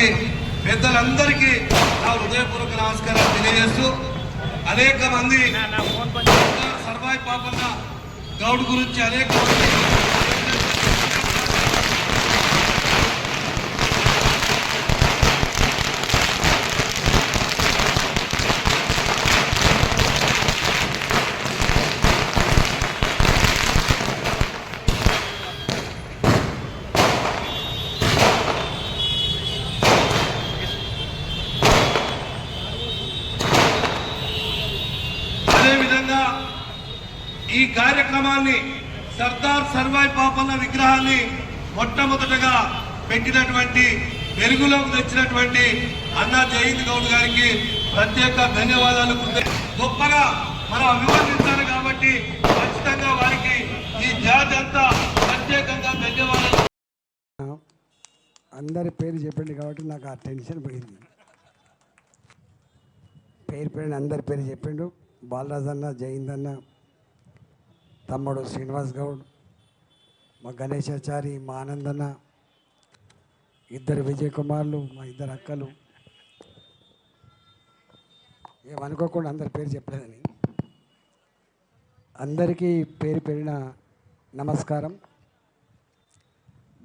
కాబట్టి పెద్దలందరికీ నా హృదయపూర్వక నమస్కారాలు తెలియజేస్తూ అనేక మంది సర్వాయి పాపన్న గౌడ్ గురించి అనేక మంది ఈ కార్యక్రమాన్ని సర్దార్ సర్వాయి పాపన్న విగ్రహాన్ని మొట్టమొదటగా పెట్టినటువంటి వెలుగులోకి తెచ్చినటువంటి అన్నా జయంత్ గౌడ్ గారికి ప్రత్యేక ధన్యవాదాలు. గొప్పగా మనం అభివర్ణించాలి కాబట్టి ఖచ్చితంగా వారికి ఈ జాతి అంతా ప్రత్యేకంగా ధన్యవాదాలు. అందరి పేరు చెప్పండి కాబట్టి నాకు ఆ టెన్షన్ పోయింది. పేరు అందరి పేరు చెప్పిండు. బాలరాజ్ అన్న, జయంత్ అన్న, తమ్ముడు శ్రీనివాస్ గౌడ్, మా గణేశాచారి, మా ఆనందన్న, ఇద్దరు విజయ్ కుమార్లు, మా ఇద్దరు అక్కలు. ఏమనుకోకుండా అందరి పేరు చెప్పలేదని. అందరికీ పేరు పేరిన నమస్కారం.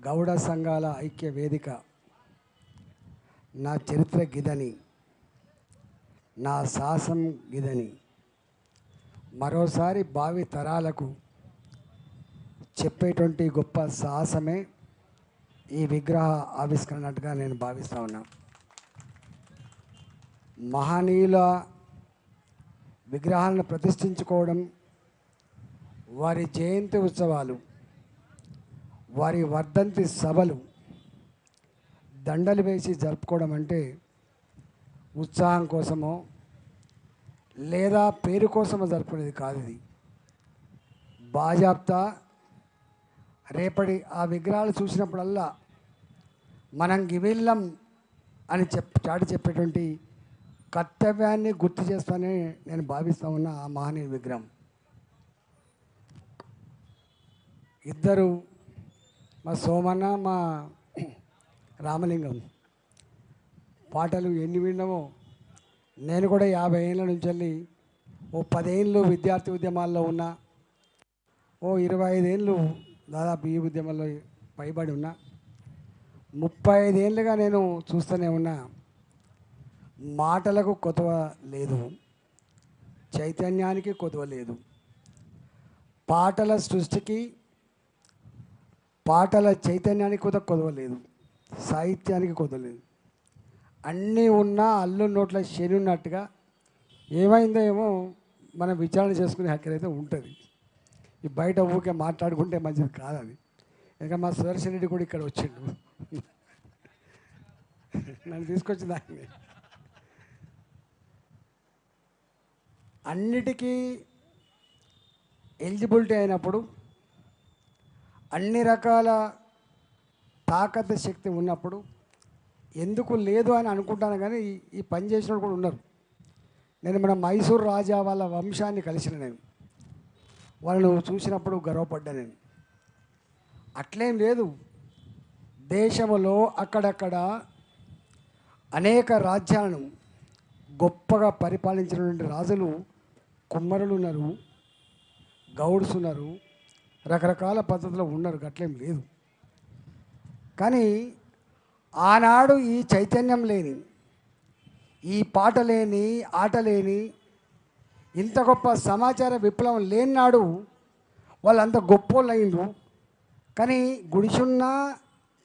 గౌడ సంఘాల ఐక్య వేదిక నా చరిత్ర గిదని, నా సాహసం గిదని మరోసారి భావి తరాలకు చెప్పేటువంటి గొప్ప సాహసమే ఈ విగ్రహ ఆవిష్కరణగా నేను భావిస్తూ ఉన్నా. మహనీయుల విగ్రహాలను ప్రతిష్ఠించుకోవడం, వారి జయంతి ఉత్సవాలు, వారి వర్ధంతి సభలు దండలు వేసి జరుపుకోవడం అంటే ఉత్సాహం కోసమో లేదా పేరు కోసమో జరుపుకునేది కాదు. ఇది బాజాప్తా రేపటి ఆ విగ్రహాలు చూసినప్పుడల్లా మనం గివిల్లం అని చాటి చెప్పేటువంటి కర్తవ్యాన్ని గుర్తు చేస్తానని నేను భావిస్తూ ఉన్న ఆ మహనీయ విగ్రహం. ఇద్దరు, మా సోమన్న, మా రామలింగం పాటలు ఎన్ని విన్నామో. నేను కూడా 50 ఏళ్ళ నుంచి వెళ్ళి ఓ 10 ఏళ్ళు విద్యార్థి ఉద్యమాల్లో ఉన్నా, ఓ 25 ఏళ్ళు దాదాపు ఈ ఉద్యమంలో పైబడి ఉన్నా. 35 ఏళ్ళుగా నేను చూస్తూనే ఉన్నా. మాటలకు కొదవ లేదు, చైతన్యానికి కొదవ లేదు. పాటల సృష్టికి, పాటల చైతన్యానికి కూడా కొదవ లేదు, సాహిత్యానికి కొదవ లేదు. అన్నీ ఉన్నా అల్లు నోట్ల శని ఉన్నట్టుగా ఏమైందో ఏమో మనం విచారణ చేసుకునే హక్కు అయితే ఉంటుంది. ఈ బయట ఊరికే మాట్లాడుకుంటే మంచిది కాదని. ఇంకా మా సుదర్శన్ రెడ్డి కూడా ఇక్కడ వచ్చిండు, నన్ను తీసుకొచ్చిన దాన్ని. అన్నిటికీ ఎలిజిబిలిటీ అయినప్పుడు, అన్ని రకాల తాకత్ శక్తి ఉన్నప్పుడు ఎందుకు లేదు అని అనుకుంటాను. కానీ ఈ పని చేసిన వాళ్ళు కూడా ఉన్నారు. నేను మన మైసూర్ రాజా వాళ్ళ వంశాన్ని కలిసిన, నేను వాళ్ళను చూసినప్పుడు గర్వపడ్డా. నేను అట్లేం లేదు, దేశంలో అక్కడక్కడ అనేక రాజ్యాలను గొప్పగా పరిపాలించినటువంటి రాజులు, కుమ్మరులు ఉన్నారు, గౌడ్స్ ఉన్నారు, రకరకాల పద్ధతిలో ఉన్నారు. అట్లేం లేదు. కానీ ఆనాడు ఈ చైతన్యం లేని, ఈ పాట లేని, ఆట లేని, ఇంత గొప్ప సమాచార విప్లవం లేనినాడు వాళ్ళంత గొప్పోళ్ళు అయిండ్రు. కానీ గుడిసున్నా,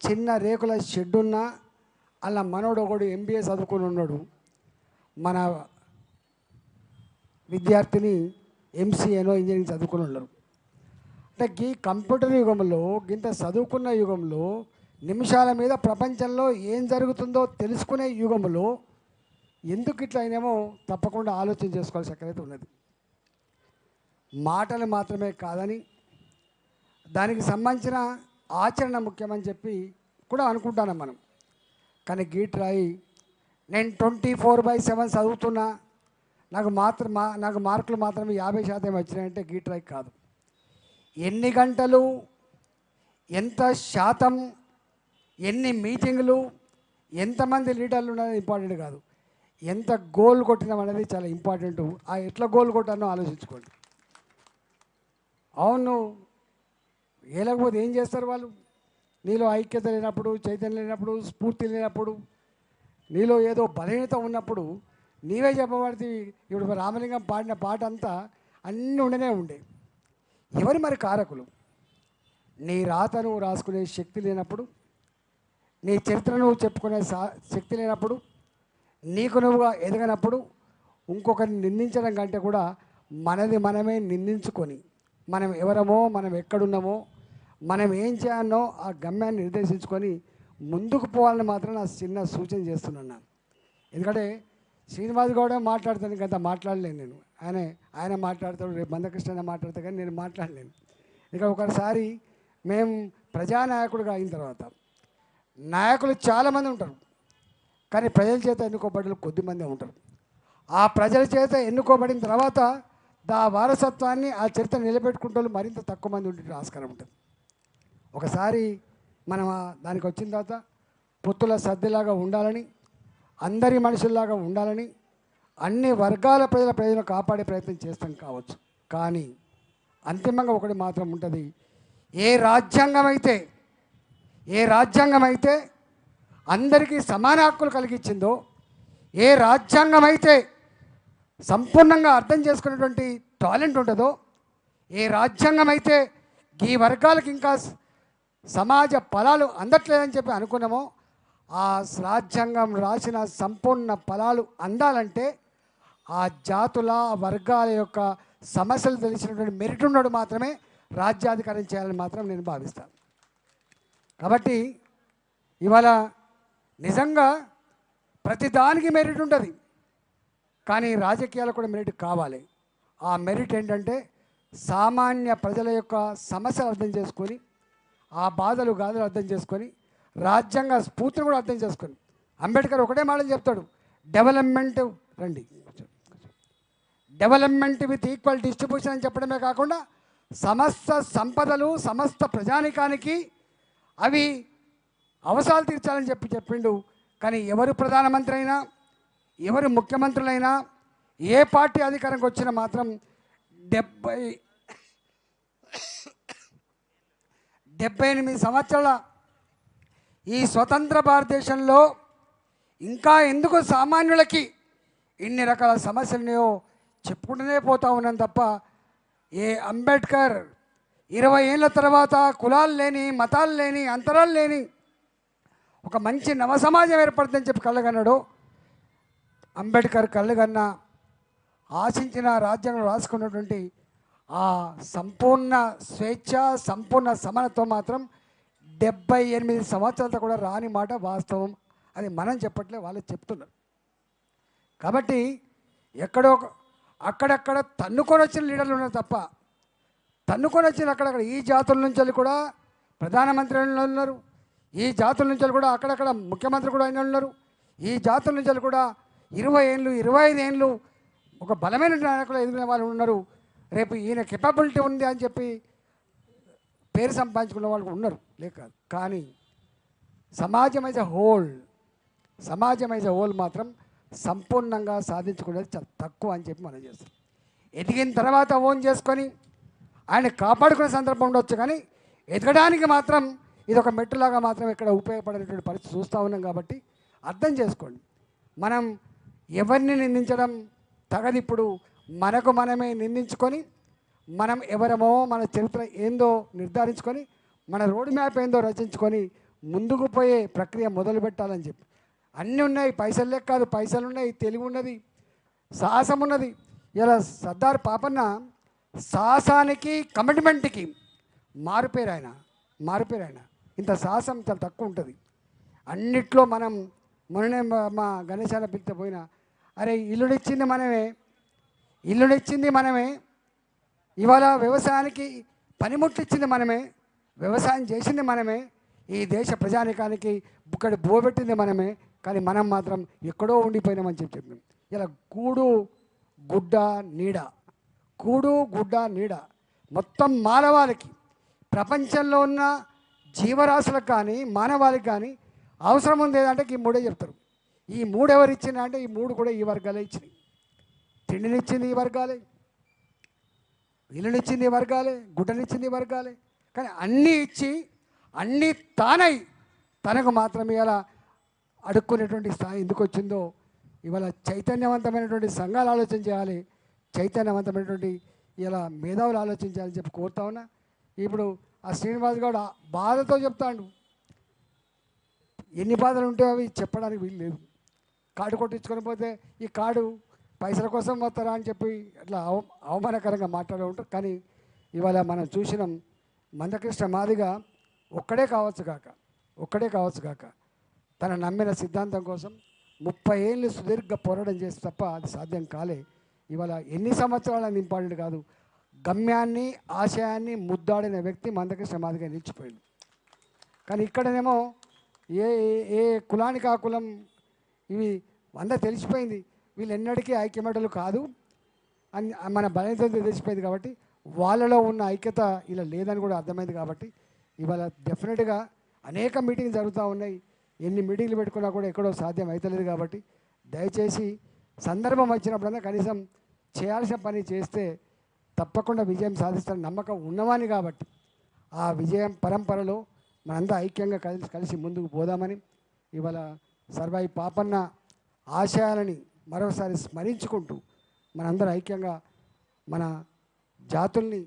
చిన్న రేకుల షెడ్డున్నా, అలా మనోడు ఒకడు MBA చదువుకుని ఉన్నాడు. మన విద్యార్థిని MCAనో ఇంజనీరింగ్ చదువుకుని ఉన్నారు. అంటే ఈ కంప్యూటర్ యుగంలో, ఇంత చదువుకున్న యుగంలో, నిమిషాల మీద ప్రపంచంలో ఏం జరుగుతుందో తెలుసుకునే యుగంలో ఎందుకు ఇట్లా అయినేమో తప్పకుండా ఆలోచన చేసుకోవాల్సిన అక్కరైతే ఉన్నది. మాటలు మాత్రమే కాదని, దానికి సంబంధించిన ఆచరణ ముఖ్యమని చెప్పి కూడా అనుకుంటాను మనం. కానీ గీట్రాయి నేను 24/7 చదువుతున్నా, నాకు మార్కులు మాత్రమే 50% వచ్చినాయంటే గీట్రాయి కాదు. ఎన్ని గంటలు, ఎంత శాతం, ఎన్ని మీటింగులు, ఎంతమంది లీడర్లు ఉన్నది ఇంపార్టెంట్ కాదు, ఎంత గోల్ కొట్టినాం అనేది చాలా ఇంపార్టెంట్. ఆ ఎట్లా గోల్ కొట్టానో ఆలోచించుకోండి. అవును, లేకపోతే ఏం చేస్తారు వాళ్ళు? నీలో ఐక్యత లేనప్పుడు, చైతన్యం లేనప్పుడు, స్ఫూర్తి లేనప్పుడు, నీలో ఏదో బలహీనత ఉన్నప్పుడు నీవే చెప్పబడితే. ఇప్పుడు రామలింగం పాడిన పాట అంతా అన్నీ ఉండనే ఉండే. ఎవరు మరి కారకులు? నీ రాతను రాసుకునే శక్తి లేనప్పుడు, నీ చరిత్రను చెప్పుకునే శక్తి లేనప్పుడు, నీకు నువ్వుగా ఎదగనప్పుడు, ఇంకొకరిని నిందించడం కంటే కూడా మనది మనమే నిందించుకొని మనం ఎవరమో, మనం ఎక్కడున్నామో, మనం ఏం చేయాలనో ఆ గమ్యాన్ని నిర్దేశించుకొని ముందుకు పోవాలని మాత్రం నా చిన్న సూచన చేస్తున్నాను. ఎందుకంటే శ్రీనివాస్ గౌడ మాట్లాడుతాను, ఇంకంత మాట్లాడలేను నేను. ఆయన మాట్లాడతాడు, రేపు మందకృష్ణ మాట్లాడతా, కానీ నేను మాట్లాడలేను. ఇక ఒకసారి మేము ప్రజానాయకుడిగా అయిన తర్వాత, నాయకులు చాలామంది ఉంటారు, కానీ ప్రజల చేత ఎన్నుకోబడిన కొద్దిమంది ఉంటారు. ఆ ప్రజల చేత ఎన్నుకోబడిన తర్వాత ఆ వారసత్వాన్ని, ఆ చరిత్ర నిలబెట్టుకుంటూ మరింత తక్కువ మంది ఉండే ఆస్కారం ఉంటుంది. ఒకసారి మనం దానికి వచ్చిన తర్వాత పొత్తుల సర్దిలాగా ఉండాలని, అందరి మనుషుల్లాగా ఉండాలని, అన్ని వర్గాల ప్రజలను కాపాడే ప్రయత్నం చేస్తాం కావచ్చు. కానీ అంతిమంగా ఒకటి మాత్రం ఉంటుంది. ఏ రాజ్యాంగం అయితే అందరికీ సమాన హక్కులు కలిగించిందో, ఏ రాజ్యాంగం అయితే సంపూర్ణంగా అర్థం చేసుకునేటువంటి టాలెంట్ ఉంటుందో, ఏ రాజ్యాంగం అయితే ఈ వర్గాలకు ఇంకా సమాజ ఫలాలు అందట్లేదని చెప్పి అనుకున్నామో, ఆ రాజ్యాంగం రాసిన సంపూర్ణ ఫలాలు అందాలంటే ఆ జాతుల వర్గాల యొక్క సమస్యలు తెలిసినటువంటి మెరిట్ ఉన్నాడు మాత్రమే రాజ్యాధికారం చేయాలని మాత్రం నేను భావిస్తాను. కాబట్టి ఇవాళ నిజంగా ప్రతిదానికి మెరిట్ ఉంటుంది, కానీ రాజకీయాలు కూడా మెరిట్ కావాలి. ఆ మెరిట్ ఏంటంటే సామాన్య ప్రజల యొక్క సమస్యలు అర్థం చేసుకొని, ఆ బాధలు గాథలు అర్థం చేసుకొని, రాజ్యాంగ స్ఫూర్తిని కూడా అర్థం చేసుకొని. అంబేద్కర్ ఒకటే మాట చెప్తాడు, డెవలప్మెంట్ విత్ ఈక్వల్ డిస్ట్రిబ్యూషన్ అని చెప్పడమే కాకుండా సమస్త సంపదలు సమస్త ప్రజానికానికి అవి అవసరాలు తీర్చాలని చెప్పిండు. కానీ ఎవరు ప్రధానమంత్రి అయినా, ఎవరు ముఖ్యమంత్రులైనా, ఏ పార్టీ అధికారంకి వచ్చినా మాత్రం 78 సంవత్సరాల ఈ స్వతంత్ర భారతదేశంలో ఇంకా ఎందుకు సామాన్యులకి ఇన్ని రకాల సమస్యలున్నాయో చెప్పుకుంటూనే పోతా ఉన్నాను తప్ప, ఏ అంబేద్కర్ 20 ఏళ్ళ తర్వాత కులాలు లేని, మతాలు లేని, అంతరాలు లేని ఒక మంచి నవ సమాజం ఏర్పడుతుందని చెప్పి కళ్ళగన్నాడు. అంబేద్కర్ కళ్ళగన్న ఆశించిన రాజ్యాంగం రాసుకున్నటువంటి ఆ సంపూర్ణ స్వేచ్ఛ, సంపూర్ణ సమానత్వం మాత్రం 78 సంవత్సరాలతో కూడా రాని మాట వాస్తవం. అది మనం చెప్పట్లే, వాళ్ళు చెప్తున్నారు. కాబట్టి ఎక్కడో అక్కడక్కడ తన్నుకొని వచ్చిన లీడర్లు ఉన్నారు తప్ప, తన్నుకొని వచ్చిన అక్కడక్కడ ఈ జాతుల నుంచి కూడా ప్రధానమంత్రి ఉన్నారు, ఈ జాతుల నుంచి కూడా అక్కడక్కడ ముఖ్యమంత్రి కూడా అయిన ఉన్నారు, ఈ జాతుల నుంచి కూడా 20 ఏళ్ళు 25 ఏళ్ళు ఒక బలమైన నాయకులు ఎదిగిన వాళ్ళు ఉన్నారు. రేపు ఈయన కెపాబిలిటీ ఉంది అని చెప్పి పేరు సంపాదించుకున్న వాళ్ళు ఉన్నారు, లేక. కానీ సమాజం యాజ్ ఎ హోల్ మాత్రం సంపూర్ణంగా సాధించుకునేది చాలా తక్కువ అని చెప్పి మనం చేస్తాం. ఎదిగిన తర్వాత ఓన్ చేసుకొని ఆయన కాపాడుకునే సందర్భం ఉండొచ్చు, కానీ ఎదగడానికి మాత్రం ఇది ఒక మెట్టులాగా మాత్రం ఇక్కడ ఉపయోగపడేటువంటి పరిస్థితి చూస్తూ ఉన్నాం. కాబట్టి అర్థం చేసుకోండి, మనం ఎవరిని నిందించడం తగదు. ఇప్పుడు మనకు మనమే నిందించుకొని, మనం ఎవరమో, మన చరిత్ర ఏందో నిర్ధారించుకొని, మన రోడ్ మ్యాప్ ఏందో రచించుకొని ముందుకు పోయే ప్రక్రియ మొదలు పెట్టాలని చెప్పి. అన్నీ ఉన్నాయి, పైసలు లేక కాదు, పైసలు ఉన్నాయి, తెలివి ఉన్నది, సాహసం ఉన్నది. ఇలా సర్దార్ పాపన్న సాహసానికి, కమిట్మెంట్కి మారుపేరు ఆయన. ఇంత సాహసం చాలా తక్కువ ఉంటుంది అన్నిట్లో. మనం మొన్ననే మా గణేశాల పిలితే పోయినా, అరే ఇల్లునిచ్చింది మనమే, ఇవాళ వ్యవసాయానికి పనిముట్టిచ్చింది మనమే, వ్యవసాయం చేసింది మనమే, ఈ దేశ ప్రజానికానికి బుక్కడి బోబెట్టింది మనమే. కానీ మనం మాత్రం ఎక్కడో ఉండిపోయినామని చెప్పాం. ఇలా కూడు గుడ్డ నీడ మొత్తం మానవాళికి, ప్రపంచంలో ఉన్న జీవరాశులకు కానీ మానవాళికి కానీ అవసరం ఉంది ఏదంటే ఈ మూడే చెప్తారు. ఈ మూడు ఎవరు ఇచ్చినా అంటే ఈ మూడు కూడా ఈ వర్గాలే ఇచ్చినాయి. తిండినిచ్చింది ఈ వర్గాలే, ఇల్లునిచ్చింది ఈ వర్గాలే, గుడ్డనిచ్చింది ఈ వర్గాలే. కానీ అన్నీ ఇచ్చి అన్నీ తానై తనకు మాత్రమే ఇలా అడుక్కునేటువంటి స్థాయి ఎందుకు వచ్చిందో ఇవాళ చైతన్యవంతమైనటువంటి సంఘాలు ఆలోచన చేయాలి, చైతన్యవంతమైనటువంటి ఇలా మేధావులు ఆలోచన చేయాలని చెప్పి కోరుతా ఉన్నా. ఇప్పుడు ఆ శ్రీనివాస్ గౌడ్ బాధతో చెప్తాడు, ఎన్ని బాధలు ఉంటాయో అవి చెప్పడానికి వీలు లేదు. కార్డు కొట్టించుకొని పోతే ఈ కార్డు పైసల కోసం వస్తారా అని చెప్పి అట్లా అవమానకరంగా మాట్లాడుతూ ఉంటారు. కానీ ఇవాళ మనం చూసిన మందకృష్ణ మాదిగ ఒక్కడే కావచ్చు కాక తన నమ్మిన సిద్ధాంతం కోసం 30 ఏళ్ళు సుదీర్ఘ పోరాటం చేసి తప్ప అది సాధ్యం కాలే. ఇవాళ ఎన్ని సంవత్సరాలని ఇంపార్టెంట్ కాదు, గమ్యాన్ని ఆశయాన్ని ముద్దాడిన వ్యక్తి మందకృష్ణ మాదిగ నిలిచిపోయింది. కానీ ఇక్కడనేమో ఏ ఏ కులానికి ఆ కులం ఇవి తెలిసిపోయింది, వీళ్ళు ఎన్నటికీ ఐక్యమటలు కాదు అని మన బలహీనత తెలిసిపోయింది. కాబట్టి వాళ్ళలో ఉన్న ఐక్యత ఇలా లేదని కూడా అర్థమైంది. కాబట్టి ఇవాళ డెఫినెట్గా అనేక మీటింగ్లు జరుగుతూ ఉన్నాయి, ఎన్ని మీటింగ్లు పెట్టుకున్నా కూడా ఎక్కడో సాధ్యం అవుతలేదు. కాబట్టి దయచేసి సందర్భం వచ్చినప్పుడన్నా కనీసం చేయాల్సిన పని చేస్తే తప్పకుండా విజయం సాధిస్తారని నమ్మకం ఉన్నవాని. కాబట్టి ఆ విజయం పరంపరలో మనంతా ఐక్యంగా కలిసి ముందుకు పోదామని ఇవాళ సర్వాయి పాపన్న ఆశయాలని మరోసారి స్మరించుకుంటూ మనందరూ ఐక్యంగా మన జాతుల్ని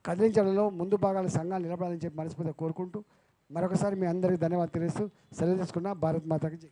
కదిలించడంలో ముందు భాగాల సంఘాలు నిలబడాలని చెప్పి మనస్ఫూర్తిగా కోరుకుంటూ మరొకసారి మీ అందరికీ ధన్యవాదాలు తెలుస్తూ సెలవు తీసుకున్నా. భారత్ మాతకి జై.